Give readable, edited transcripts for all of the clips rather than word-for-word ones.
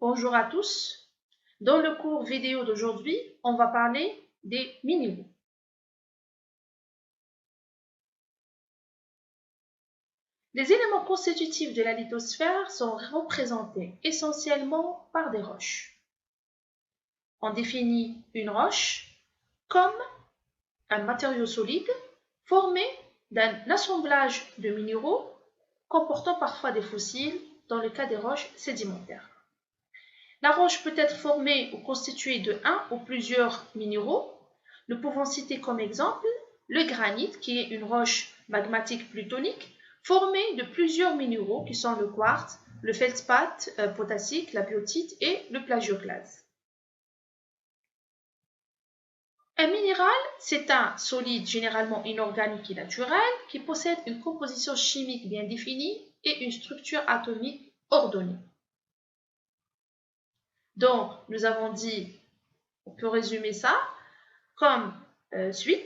Bonjour à tous. Dans le cours vidéo d'aujourd'hui, on va parler des minéraux. Les éléments constitutifs de la lithosphère sont représentés essentiellement par des roches. On définit une roche comme un matériau solide formé d'un assemblage de minéraux comportant parfois des fossiles dans le cas des roches sédimentaires. La roche peut être formée ou constituée de un ou plusieurs minéraux. Nous pouvons citer comme exemple le granit, qui est une roche magmatique plutonique formée de plusieurs minéraux qui sont le quartz, le feldspath potassique, la biotite et le plagioclase. Un minéral, c'est un solide généralement inorganique et naturel qui possède une composition chimique bien définie et une structure atomique ordonnée. Donc, nous avons dit, on peut résumer ça comme suit.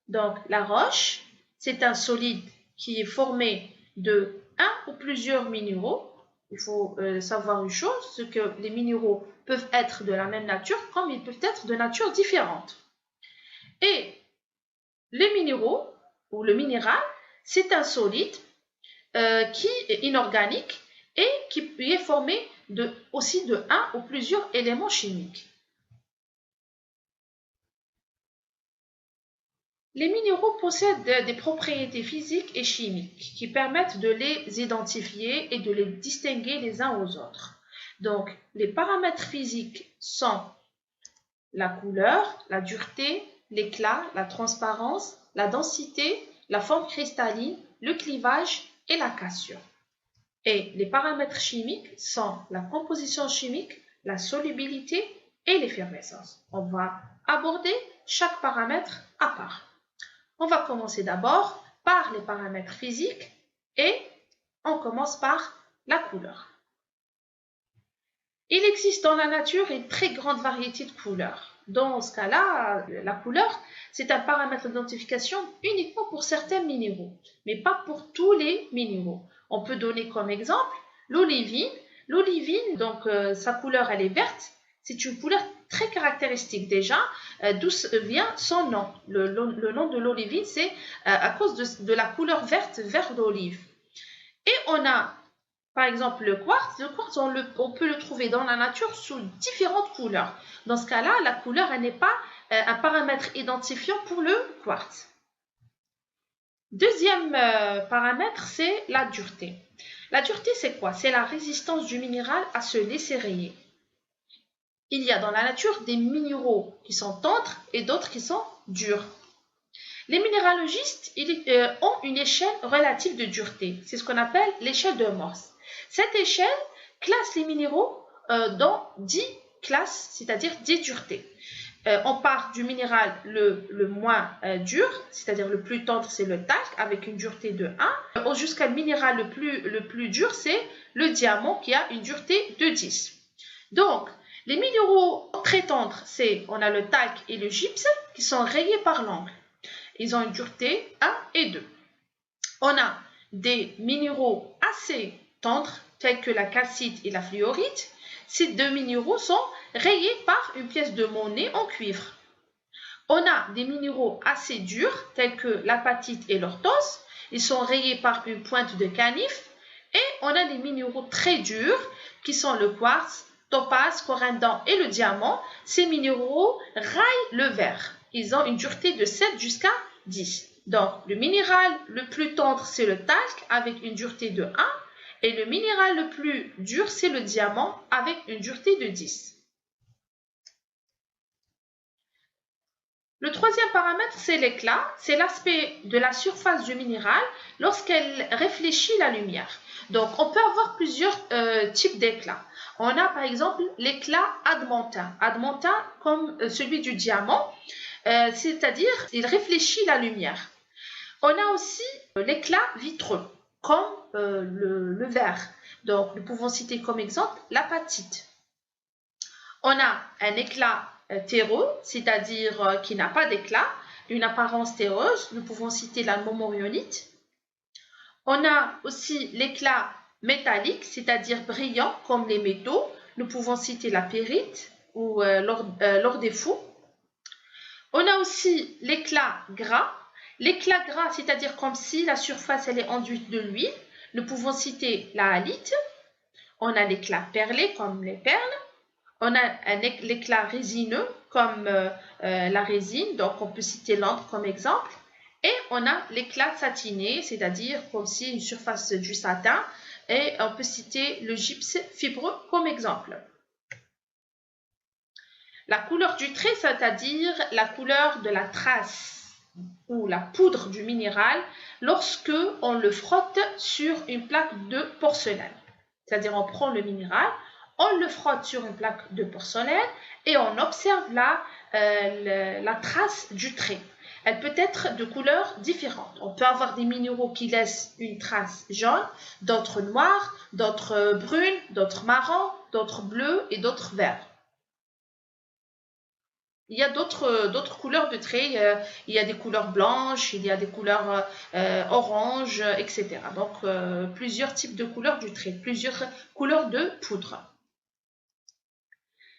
Donc, la roche, c'est un solide qui est formé de un ou plusieurs minéraux. Il faut savoir une chose, c'est que les minéraux peuvent être de la même nature comme ils peuvent être de nature différente. Et les minéraux, ou le minéral, c'est un solide qui est inorganique et qui est formé aussi de un ou plusieurs éléments chimiques. Les minéraux possèdent des propriétés physiques et chimiques qui permettent de les identifier et de les distinguer les uns aux autres. Donc, les paramètres physiques sont la couleur, la dureté, l'éclat, la transparence, la densité, la forme cristalline, le clivage et la cassure. Et les paramètres chimiques sont la composition chimique, la solubilité et l'effervescence. On va aborder chaque paramètre à part. On va commencer d'abord par les paramètres physiques et on commence par la couleur. Il existe dans la nature une très grande variété de couleurs. Dans ce cas-là, la couleur, c'est un paramètre d'identification uniquement pour certains minéraux, mais pas pour tous les minéraux. On peut donner comme exemple l'olivine. L'olivine, donc sa couleur, elle est verte. C'est une couleur très caractéristique déjà, d'où vient son nom. Le nom de l'olivine, c'est à cause de la couleur verte, vert d'olive. Et on a, par exemple, le quartz. Le quartz, on peut le trouver dans la nature sous différentes couleurs. Dans ce cas-là, la couleur, elle n'est pas un paramètre identifiant pour le quartz. Deuxième paramètre, c'est la dureté. La dureté, c'est quoi? C'est la résistance du minéral à se laisser rayer. Il y a dans la nature des minéraux qui sont tendres et d'autres qui sont durs. Les minéralogistes ont une échelle relative de dureté. C'est ce qu'on appelle l'échelle de Morse. Cette échelle classe les minéraux dans 10 classes, c'est-à-dire 10 duretés. On part du minéral le moins dur, c'est-à-dire le plus tendre, c'est le talc, avec une dureté de 1. Jusqu'à le minéral le plus dur, c'est le diamant, qui a une dureté de 10. Donc, les minéraux très tendres, on a le talc et le gypse, qui sont rayés par l'angle. Ils ont une dureté 1 et 2. On a des minéraux assez tendres, tels que la calcite et la fluorite. Ces deux minéraux sont rayés par une pièce de monnaie en cuivre. On a des minéraux assez durs, tels que l'apatite et l'orthose. Ils sont rayés par une pointe de canif. Et on a des minéraux très durs, qui sont le quartz, topaz, corindon et le diamant. Ces minéraux raillent le verre. Ils ont une dureté de 7 jusqu'à 10. Donc, le minéral le plus tendre, c'est le talc avec une dureté de 1. Et le minéral le plus dur, c'est le diamant avec une dureté de 10. Le troisième paramètre, c'est l'éclat. C'est l'aspect de la surface du minéral lorsqu'elle réfléchit la lumière. Donc, on peut avoir plusieurs types d'éclats. On a par exemple l'éclat adamentin. Adamentin comme celui du diamant, c'est-à-dire il réfléchit la lumière. On a aussi l'éclat vitreux, comme le verre. Donc, nous pouvons citer comme exemple l'apatite. On a un éclat terreux, c'est-à-dire qui n'a pas d'éclat, une apparence terreuse. Nous pouvons citer la momorionite. On a aussi l'éclat métallique, c'est-à-dire brillant comme les métaux. nous pouvons citer la pyrite ou l'or des fous. On a aussi l'éclat gras. L'éclat gras, c'est-à-dire comme si la surface elle est enduite de l'huile. Nous pouvons citer la halite. On a l'éclat perlé comme les perles. On a l'éclat résineux comme la résine, donc on peut citer l'ambre comme exemple. Et on a l'éclat satiné, c'est-à-dire comme si une surface du satin. Et on peut citer le gypse fibreux comme exemple. La couleur du trait, c'est-à-dire la couleur de la trace ou la poudre du minéral lorsque on le frotte sur une plaque de porcelaine. C'est-à-dire on prend le minéral, on le frotte sur une plaque de porcelaine et on observe la trace du trait. Elle peut être de couleurs différentes. On peut avoir des minéraux qui laissent une trace jaune, d'autres noires, d'autres brunes, d'autres marrons, d'autres bleus et d'autres verts. Il y a d'autres couleurs de traits, il y a des couleurs blanches, il y a des couleurs oranges, etc. Donc, plusieurs types de couleurs du trait, plusieurs couleurs de poudre.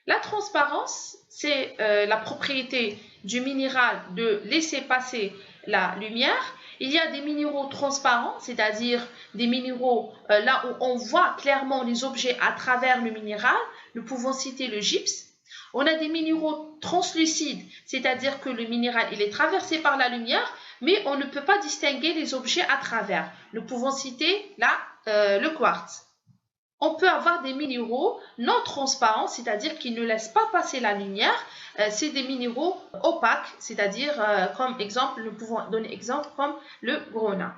La transparence, c'est la propriété du minéral de laisser passer la lumière. Il y a des minéraux transparents, c'est-à-dire des minéraux là où on voit clairement les objets à travers le minéral. Nous pouvons citer le gypse. On a des minéraux translucides, c'est-à-dire que le minéral il est traversé par la lumière, mais on ne peut pas distinguer les objets à travers. Nous pouvons citer là le quartz. On peut avoir des minéraux non transparents, c'est-à-dire qui ne laissent pas passer la lumière. C'est des minéraux opaques, c'est-à-dire comme exemple, nous pouvons donner exemple comme le grenat.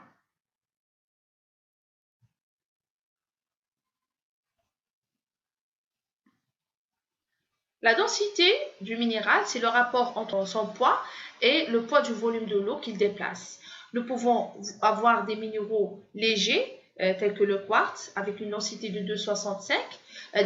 La densité du minéral, c'est le rapport entre son poids et le poids du volume de l'eau qu'il déplace. Nous pouvons avoir des minéraux légers, tels que le quartz, avec une densité de 2,65,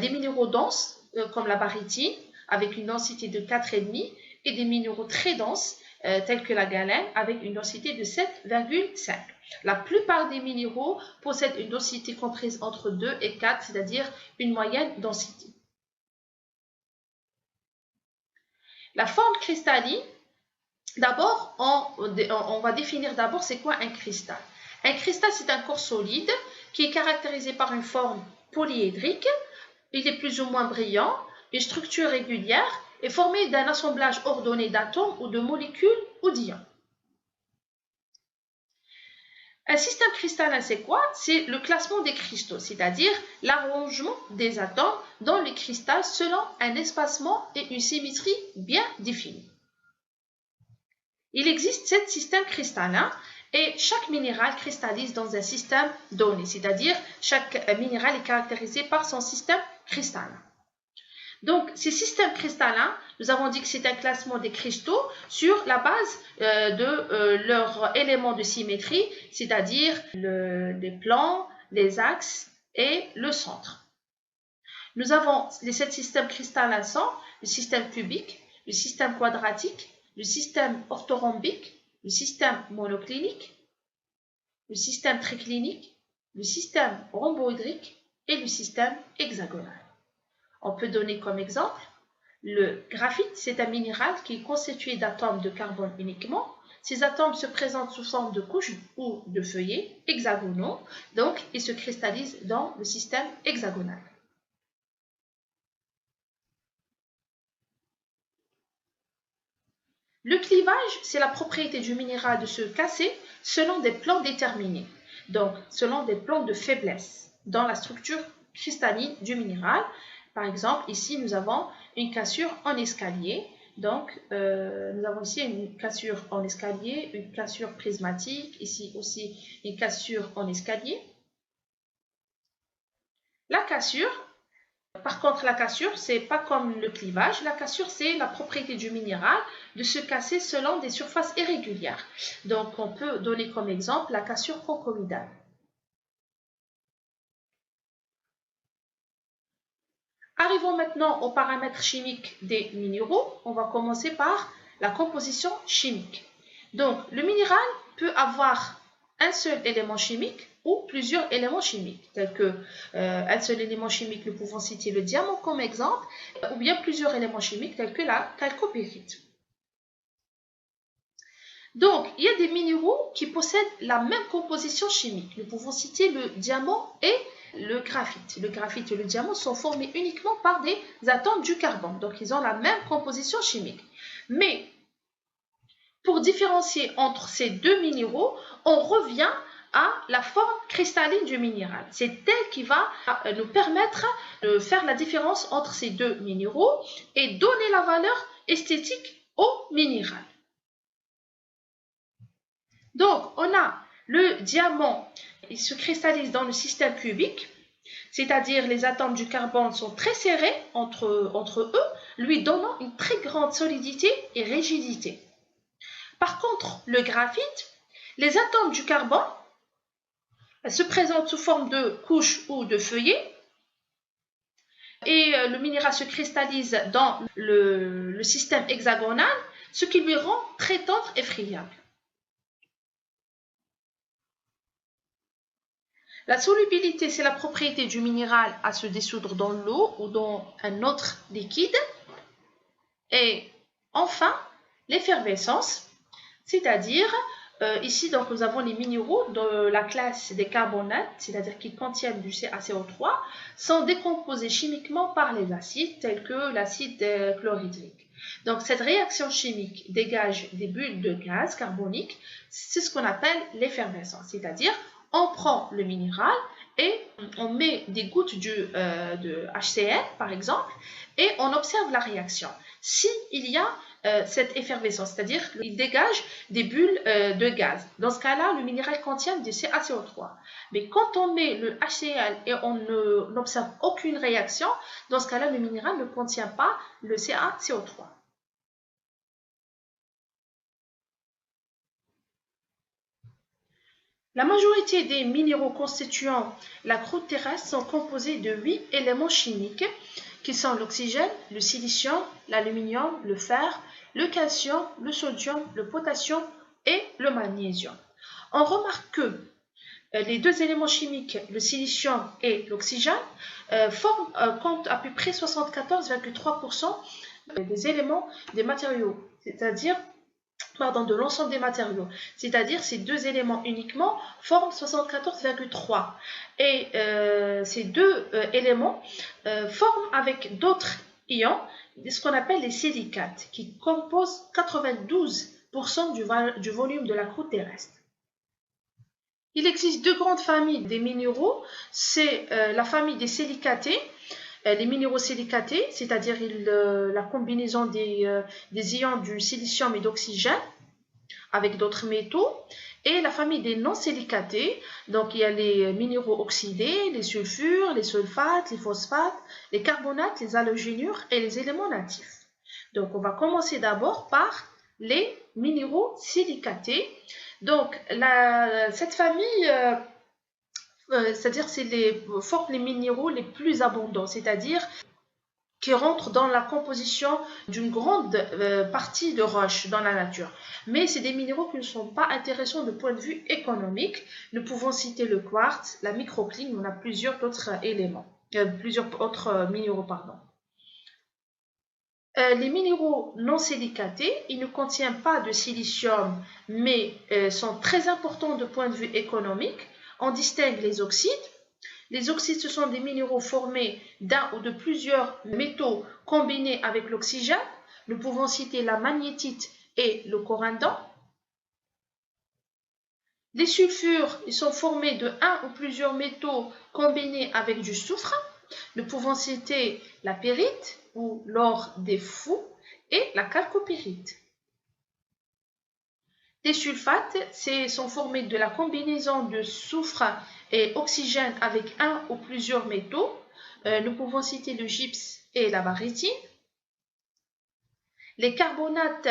des minéraux denses, comme la barytine, avec une densité de 4,5, et des minéraux très denses, tels que la galène, avec une densité de 7,5. La plupart des minéraux possèdent une densité comprise entre 2 et 4, c'est-à-dire une moyenne densité. La forme cristalline, d'abord, on va définir d'abord c'est quoi un cristal. Un cristal, c'est un corps solide qui est caractérisé par une forme polyédrique. Il est plus ou moins brillant, une structure régulière et formé d'un assemblage ordonné d'atomes ou de molécules ou d'ions. Un système cristallin, c'est quoi? C'est le classement des cristaux, c'est-à-dire l'arrangement des atomes dans les cristals selon un espacement et une symétrie bien définis. Il existe 7 systèmes cristallins et chaque minéral cristallise dans un système donné, c'est-à-dire chaque minéral est caractérisé par son système cristallin. Donc, ces systèmes cristallins, nous avons dit que c'est un classement des cristaux sur la base de leurs éléments de symétrie, c'est-à-dire les plans, les axes et le centre. Nous avons les 7 systèmes cristallins sont le système cubique, le système quadratique, le système orthorhombique, le système monoclinique, le système triclinique, le système rhomboédrique et le système hexagonal. On peut donner comme exemple, le graphite, c'est un minéral qui est constitué d'atomes de carbone uniquement. Ces atomes se présentent sous forme de couches ou de feuillets hexagonaux, donc ils se cristallisent dans le système hexagonal. Le clivage, c'est la propriété du minéral de se casser selon des plans déterminés, donc selon des plans de faiblesse dans la structure cristalline du minéral. Par exemple, ici, nous avons une cassure en escalier. Donc, nous avons ici une cassure en escalier, une cassure prismatique, ici aussi une cassure en escalier. La cassure, par contre, la cassure, c'est pas comme le clivage. La cassure, c'est la propriété du minéral de se casser selon des surfaces irrégulières. Donc, on peut donner comme exemple la cassure concoïdale. Arrivons maintenant aux paramètres chimiques des minéraux. On va commencer par la composition chimique. Donc, le minéral peut avoir un seul élément chimique ou plusieurs éléments chimiques, tels que un seul élément chimique, nous pouvons citer le diamant comme exemple, ou bien plusieurs éléments chimiques tels que la chalcopyrite. Donc, il y a des minéraux qui possèdent la même composition chimique. Nous pouvons citer le diamant et le graphite. Le graphite et le diamant sont formés uniquement par des atomes du carbone. Donc, ils ont la même composition chimique. Mais, pour différencier entre ces deux minéraux, on revient à la forme cristalline du minéral. C'est elle qui va nous permettre de faire la différence entre ces deux minéraux et donner la valeur esthétique au minéral. Donc, on a le diamant, il se cristallise dans le système cubique, c'est-à-dire les atomes du carbone sont très serrés entre eux, lui donnant une très grande solidité et rigidité. Par contre, le graphite, les atomes du carbone se présentent sous forme de couches ou de feuillets et le minéral se cristallise dans le système hexagonal, ce qui lui rend très tendre et friable. La solubilité, c'est la propriété du minéral à se dissoudre dans l'eau ou dans un autre liquide. Et enfin, l'effervescence, c'est-à-dire, ici donc, nous avons les minéraux de la classe des carbonates, c'est-à-dire qui contiennent du CaCO3, sont décomposés chimiquement par les acides, tels que l'acide chlorhydrique. Donc, cette réaction chimique dégage des bulles de gaz carbonique, c'est ce qu'on appelle l'effervescence, c'est-à-dire, on prend le minéral et on met des gouttes de HCl, par exemple, et on observe la réaction. S'il y a cette effervescence, c'est-à-dire qu'il dégage des bulles de gaz. Dans ce cas-là, le minéral contient du CaCO3. Mais quand on met le HCl et on n'observe aucune réaction, dans ce cas-là, le minéral ne contient pas le CaCO3. La majorité des minéraux constituant la croûte terrestre sont composés de 8 éléments chimiques qui sont l'oxygène, le silicium, l'aluminium, le fer, le calcium, le sodium, le potassium et le magnésium. On remarque que les deux éléments chimiques, le silicium et l'oxygène, comptent à peu près 74,3% des éléments des matériaux, c'est-à-dire de l'ensemble des matériaux, c'est-à-dire ces deux éléments uniquement forment 74,3 et ces deux éléments forment avec d'autres ions ce qu'on appelle les silicates qui composent 92% du volume de la croûte terrestre. Il existe deux grandes familles des minéraux, c'est la famille des silicatés, les minéraux silicatés, c'est-à-dire la combinaison des ions du silicium et d'oxygène avec d'autres métaux, et la famille des non-silicatés, donc il y a les minéraux oxydés, les sulfures, les sulfates, les phosphates, les carbonates, les halogénures et les éléments natifs. Donc on va commencer d'abord par les minéraux silicatés. Donc cette famille c'est-à-dire forment les minéraux les plus abondants, c'est-à-dire qui rentrent dans la composition d'une grande partie de roches dans la nature. Mais c'est des minéraux qui ne sont pas intéressants de point de vue économique. Nous pouvons citer le quartz, la microcline, on a plusieurs autres éléments, plusieurs autres minéraux, pardon. Les minéraux non silicatés, ils ne contiennent pas de silicium, mais sont très importants de point de vue économique. On distingue les oxydes. Les oxydes, ce sont des minéraux formés d'un ou de plusieurs métaux combinés avec l'oxygène. Nous pouvons citer la magnétite et le corindon. Les sulfures, ils sont formés de un ou plusieurs métaux combinés avec du soufre. Nous pouvons citer la pyrite ou l'or des fous et la chalcopyrite. Les sulfates sont formés de la combinaison de soufre et oxygène avec un ou plusieurs métaux. Nous pouvons citer le gypse et la barytine. Les carbonates,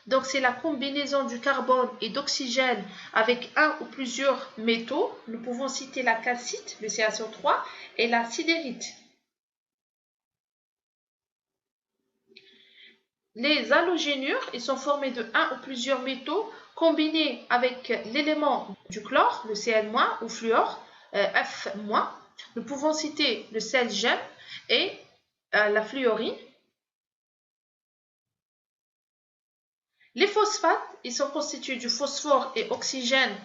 donc c'est la combinaison du carbone et d'oxygène avec un ou plusieurs métaux. Nous pouvons citer la calcite, le CaCO3, et la sidérite. Les halogénures, ils sont formés de un ou plusieurs métaux combinés avec l'élément du chlore, le Cl- ou fluor, F-. Nous pouvons citer le sel gemme et la fluorine. Les phosphates, ils sont constitués du phosphore et oxygène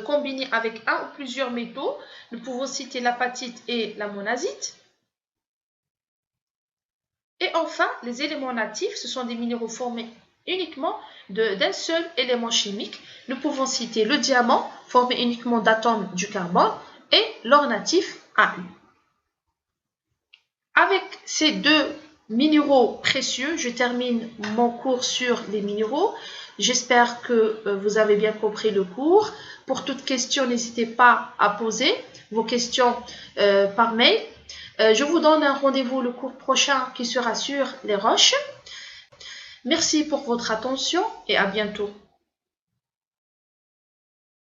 combinés avec un ou plusieurs métaux. Nous pouvons citer l'apatite et la monazite. Et enfin, les éléments natifs, ce sont des minéraux formés uniquement d'un seul élément chimique. Nous pouvons citer le diamant, formé uniquement d'atomes du carbone, et l'or natif AU. Avec ces deux minéraux précieux, je termine mon cours sur les minéraux. J'espère que vous avez bien compris le cours. Pour toute question, n'hésitez pas à poser vos questions par mail. Je vous donne un rendez-vous le cours prochain qui sera sur les roches. Merci pour votre attention et à bientôt.